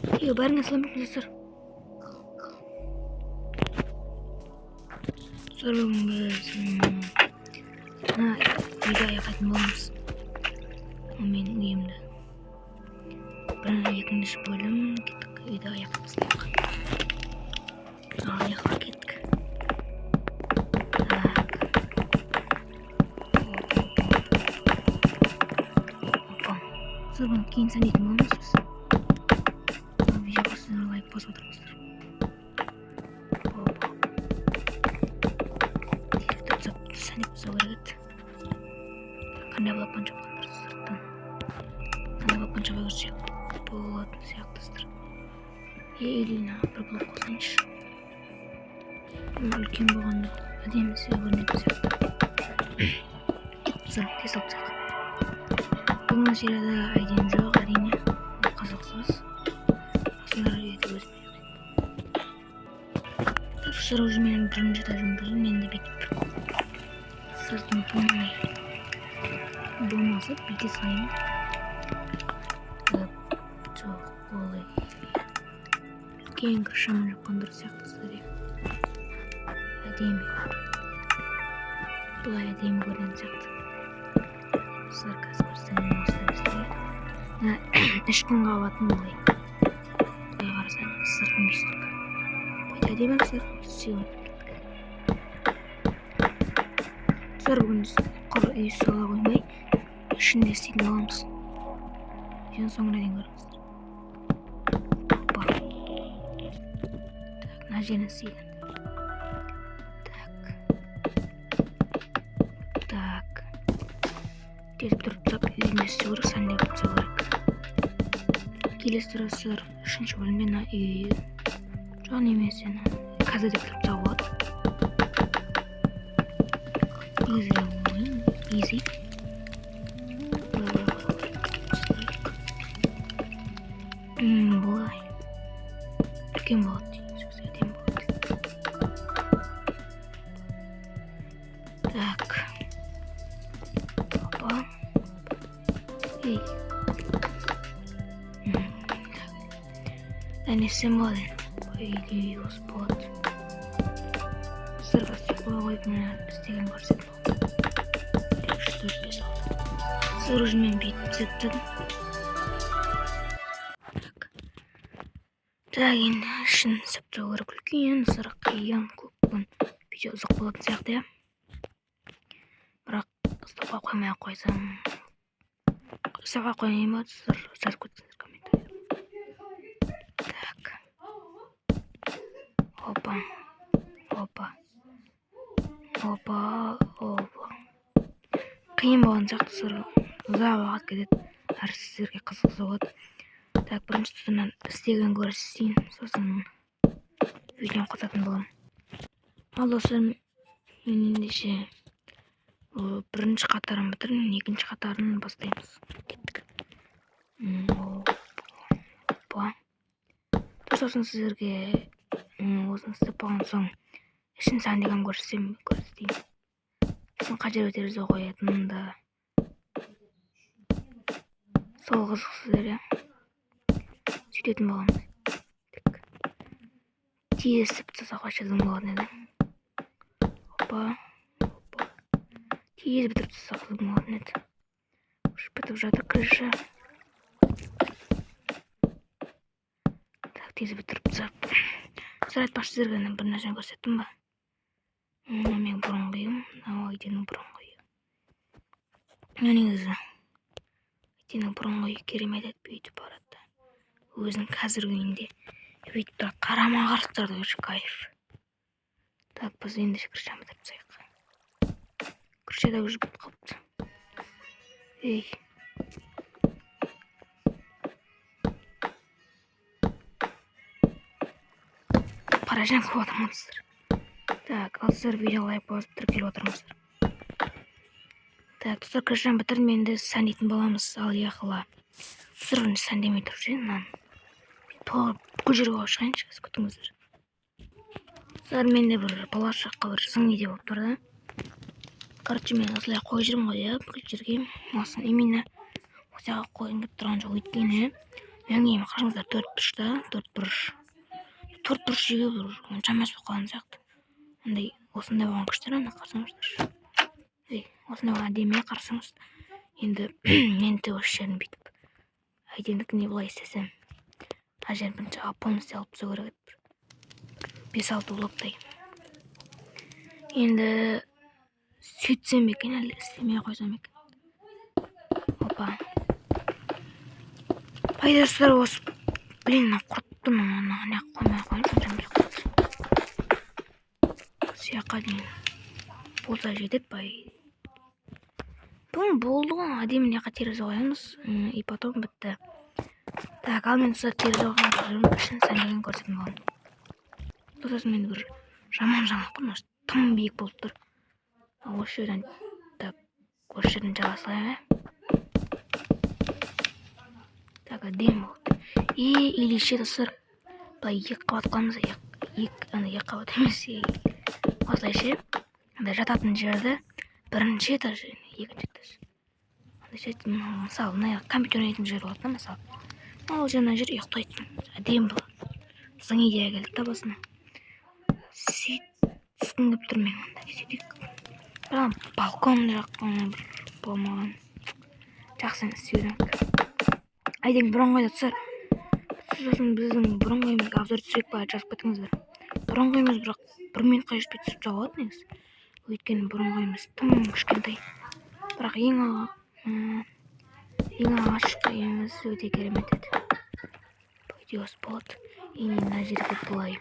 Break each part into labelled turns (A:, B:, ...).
A: Iya, bareng assalamualaikum dostlar. Sebelum video yapayım bolamız. Benim uyumda. Ben yakınış bölüm gittik video yapmamız lazım. Ayağa gittik. Sebelum кейін сәнейтін боламыз біз. Видео басына лайк басып отырыңыздар. Сәнеп тастау керек еді. Қандай блокпен жапқандар сырттан. Қандай блокпен жаба көрсек болатын сияқтысыздар. Или бір блок қосайыншы. Үлкен болғанда әдемі көрінетін сияқты. Кетіп тез алып тастайық. Бүгінгі серияда айдем жоқ, әрине қызықсыз. Осылар етіп өзім Сыр уже менің бірінші этажым бұзылды, мен де бүйтіп сыртым болмаса бүйте салайын. Жоқ, олай үлкен крышамен жапқандар сияқтысыздар. Әдемі. Бұлай әдемі көрінетін сияқты. Сыр қазір көрсетемін осылай бізде. Ішкін қабатын бұлай. Бұлай қарасаң сыртын бүйтіп. Әдемі сыр сүйін. Сыр бүгін құр үй сала қоймай, ішінде істейтін боламыз. Жөн соңына дейін көріңіздер. Опа. Так, мына жерін істейді. Так. Тезіп тұрып тап үйінде істеу керек, сәндеп істеу керек. Келесі тұры сыр үшінші бөліммен үй John емес ені қазір деп тұрып тауып алады. Easy. Бұлай. Үлкен болады дейін сөз әдем болады. Так. Опа. Ей. Дәнесем болады. Или Господь. Сырға қойып мені істеген көрсетіп болды. Что писал? Сыр уже мен бүйтіп сеттім. Так, енді ішін септау керек үлкен, сыр қиын, көкпін. Видео ұзақ болатын сияқты, иә. Бірақ ұстапқа қоймай-ақ қойсам. Ұстапқа қоймай ма, сыр жазып кетсеңіздер комментария. Так. Опа. Қиын болған сияқты сыр ұзақ уақыт кетеді. Әрі сіздерге қызық болады. Так, бірінші тұсынан істеген көрсетейін, сосын видеоны қосатын боламын. Ал достар, мен ендеше бірінші қатарын бітіріп, екінші қатарын бастаймыз. Кеттік. Опа. Сосын сіздерге осыны істеп болған соң ішін сәндеген көрсетейін. Сосын қажет өтерізді қоятын да сол қызық сіздер, сөйтетін боламыз. Тез істеп тастасақ ашатын болатын еді. Опа. Тез бітіріп тастасақ болатын еді. Бітіп жатыр крыша. Так, тез бітіріп тастап. Сыр айтпақшы сіздерге бір нәрсені көрсеттім ба? Мен бұрынғыйым, айденің бұрынғыйы. Негізі айденің бұрынғыйы керемет бүйтіп барады. Өзінің қазіргі үйінде бүйтіп тұрады. Қарама-қарсыларды көрші кайф. Так, біз енді крышаны бітіріп тастайық. Крышада уже бітіп қалыпты. Ей. Қаражан көп отырмаңыздар. Так, ал сіздер видео лайк басып тіркеліп отырыңыздар. Так, достар, крышаны бітіріп енді сәндейтін боламыз. Ал яқыла. Сырын сәндемей тұрып жүрген мынаны. Бүкіл жерге алып шығайыншы, күтіңіздер. Сыр менде бір болашаққа бір сыңни деп болып тұр да. Короче, мен осылай қойып жүрмін ғой, иә, бүкіл жерге. Осыны именно осыға қойын деп тұрған жоқ. Өйткені Яңгейім қараңыздар, төрт бұрыш жеге бір онша емес болып қалған сияқты. Осындай болған күштер, ана қарасаңыздар. Осындай болған әдемі қарасаңыз. Енді мен де осы жерін бүйтіп әдемілігіне былай істесем, ана жерін бірінші полностью алып тастау керек еді. 5-6 блоктай. Енді сөйтсем екен, әлі істемей қойсам екен. Опа. Пайдасы осы. Блин, құрттым ана қоймай қойын. Сияққа дейін. Болса жетеді бай. Бұл болды ғой, әдемі терезе қоямыз, и потом бітті. Так, ал мен терезе қойған үшін сәндеген көрсетім болған. Сосын мен бір жаман тұр, тым биік болып тұр. Осы жерден жағасылай. Так, әдемі болды. Или ше достар, былай 2 қабат қыламыз, 2 қабат емес, осылайша жататын жерді бірінші этаж, екінші этаж. Мысалы, компьютер ойнайтын жер болады, мысалы. Ал жаңа жер ұйықтайтын. Әдемі болады. Сың идея келді та басына. Сөйтсін деп тұрмын онда. Сөйтейік. Бірақ балкон жаққан болмаған. Жақсы істеудің. Айдың бұрын қойды тұсар. Сосын біздің бұрын қойымызға обзор түсірек ба, жазып кетіңіздер. Бұрын қойымыз бірақ 1 минутқа жетпей түсіріп жалғады негіз. Өйткені бұрын қойымыз тым кішкентай. Бірақ ең алғашқы үйіміз өте керемет еді. Видеосы болады. Енді мына жерге былай.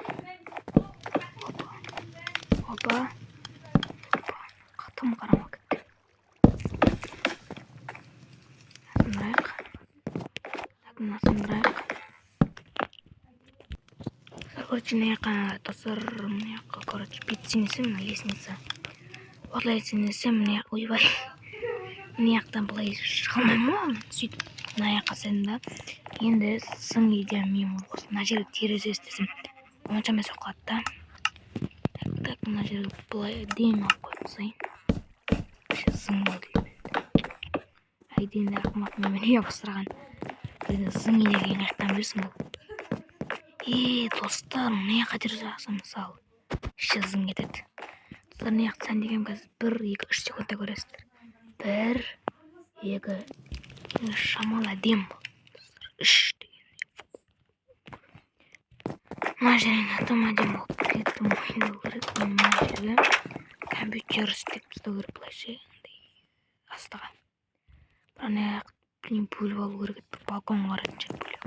A: Опа. Қатым қарама кетті. Насындырайық. Короче, підсінесем на лестница. Осылай сенесем, ойбай. Мына жақтан былай шығалмаймын ғой, сөйтіп мына жаққа сендім да. Енді сын идеям мен осы мына жерге терезе істесем, онша емес болып қалады да. Так, мына жерге былай әдемі алып қойып тастайын. Сын болды. Әйден де ақымақ мен ұябыстырған. Сын идея кейін жақтан білсін бұл. Достар, мына жаққа терезе ақсам, мысалы. Сын кетеді. Достар, мына жақты сәндегенім қазір 1-2-3 секундта көресіздер. 1, 2, шамал әдем бұл. 3 деген. Мына жеріне тым әдем болып кетті, мойындау керек. Мен мына жерге компьютер істеп тастау керек былайша. Астыға. Ана бөліп алу керек еді, балконға қарайтын жер бөліп.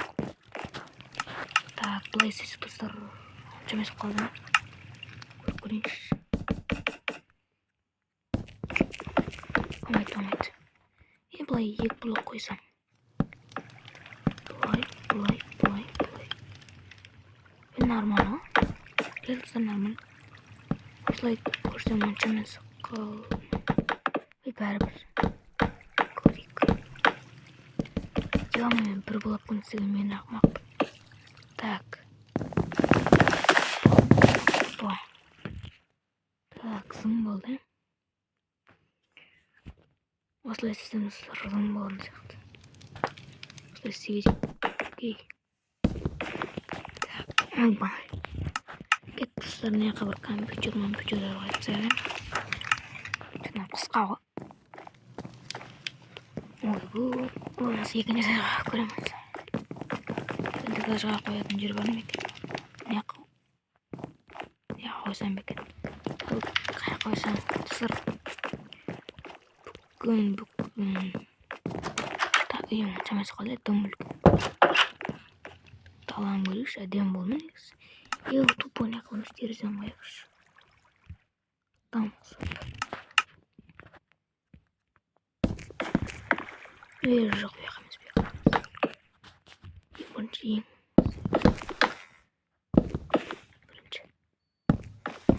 A: Так, былай істесек достар, онша емес қалды. Көріп көрейінші. Толмайды. Былай 2 блок қойсам. Былай. Нормально. Келесі нормально. Осылай көрсем онша емес бәрібір. Көрейік. Мен 1 блок істеген мен ақымақ. Так. Так, сын болды. Осылай істесеміз сын болған сияқты. Осылай істегейік. Так, ойбай. Кетті достар, мына жаққа бір компьютер қайтса. Жаңа қысқа ғой. Осы екінші этажға көреміз. Енді этажға қоятын жер бар ма екен? Мына қойсам екен. Қай қойсам достар. Бүгін үйім шамасы қалай дым үлкен. Талан көрейікші, әдем болмын негізі. Тупо не қылмыз терезен қояқшы. Тамыз. Жоқ бияқамыз бияқамыз. Бірінші ең.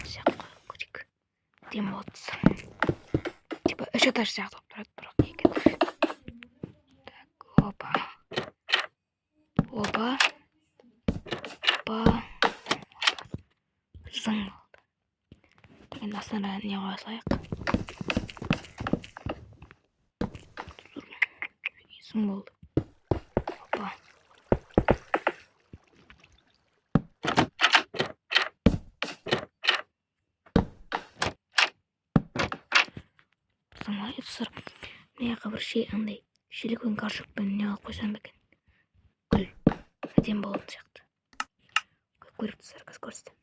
A: Сияққа көрейік. Әдем болады. Типа 3 этаж сияқты болып тұрады, бірақ 2 этаж. Так, опа. Зың болды. Енді астана не қоя салайық. Зың болды. Опа. Ай, достар, мына жаққа бір андай силикон горшокпен не қылып қойсам екен. Гүл әдемі болатын сияқты. Көріп тұрсыздар, қазір көрсетемін.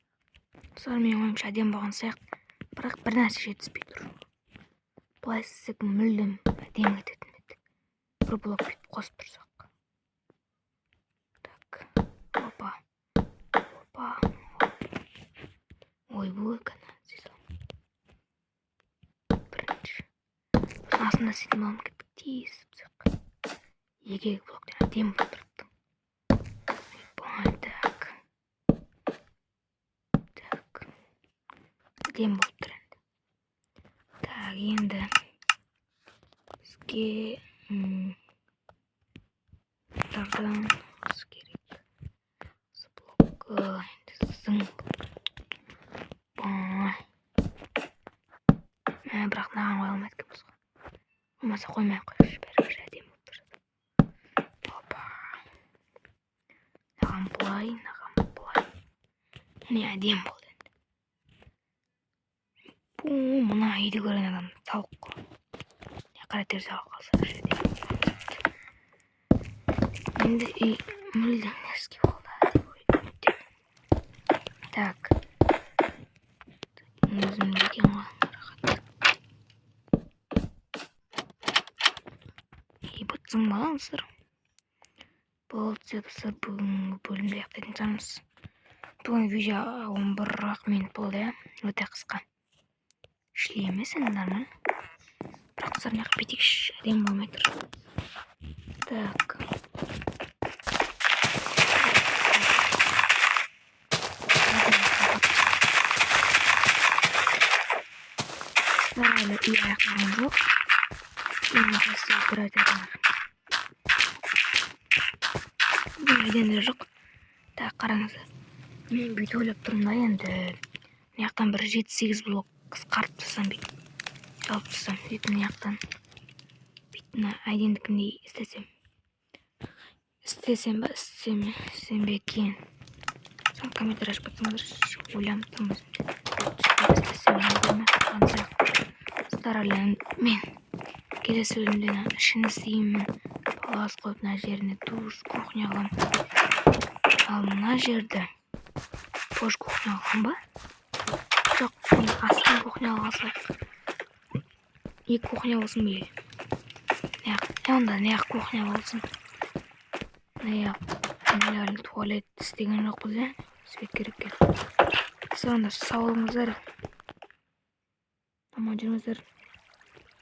A: Достар, менің ойымша әдемі болған сияқты, бірақ бір нәрсе жетіспей тұр. Былай істесек мүлдем әдемі кететін еді. Бір блок бүйтіп қосып тұрсақ. Так, опа. Ой, бұл екен. Бірінші. Астында сөйтіп алам кеттік тиісіп тұсақ. Екі блоктен әдемі болып тұрыпты. Так. Әдемі болып тұр енді. Так, енді бізге тардан осы керек. Осы блокқа енді зың. Бірақ наған қоя алмайды екенбіз ғой. Болмаса қоймай қойшы, бәрібір әдемі болып тұрады. Опа. Наған бұлай. Міне әдемі болды енді. Мына үйде көрген адам тауық қой. Қара тер тауық қалса әдемі. Енді үй мүлдем ескі болды. Так. Өзім екен ғой. Бұтсың балаңыздар. Болды, достар, бүгінгі бөлімді аяқтайтын шығармыз. Бүгін видео 11 минут болды, өте қысқа. Шлей емес енді нормально. Бірақ достар, мына бетекші әдемі болмай тұр. Так. Әлі үй аяқтаған жоқ. Енді жасты бір айтатын. Бұл үйден жоқ. Так, қараңыздар. Мен бүйтіп ойлап тұрмын да енді. Мына жақтан бір 7-8 блок қысқартып тастасам бүйтіп. Алып тастасам, сөйтіп мына жақтан. Бүйтіп мына айдендікіндей істесем. Істесем бе екен. Соң комментарий ашып кетсеңіздер, ойланып тұрмын өзімше. Істесем бе мен келесі бөлімде ішін істеймін. Палас қойып мына жеріне душ, кухня алам. Ал мына жерді пош кухня алған ба? Жоқ, астын кухня алғасақ. Екі кухня болсын бе? Онда неғақ кухня болсын. Неғақ туалет істеген жоқ бізде. Свет керек кен. Сонда сау болыңыздар. Аман жүріңіздер.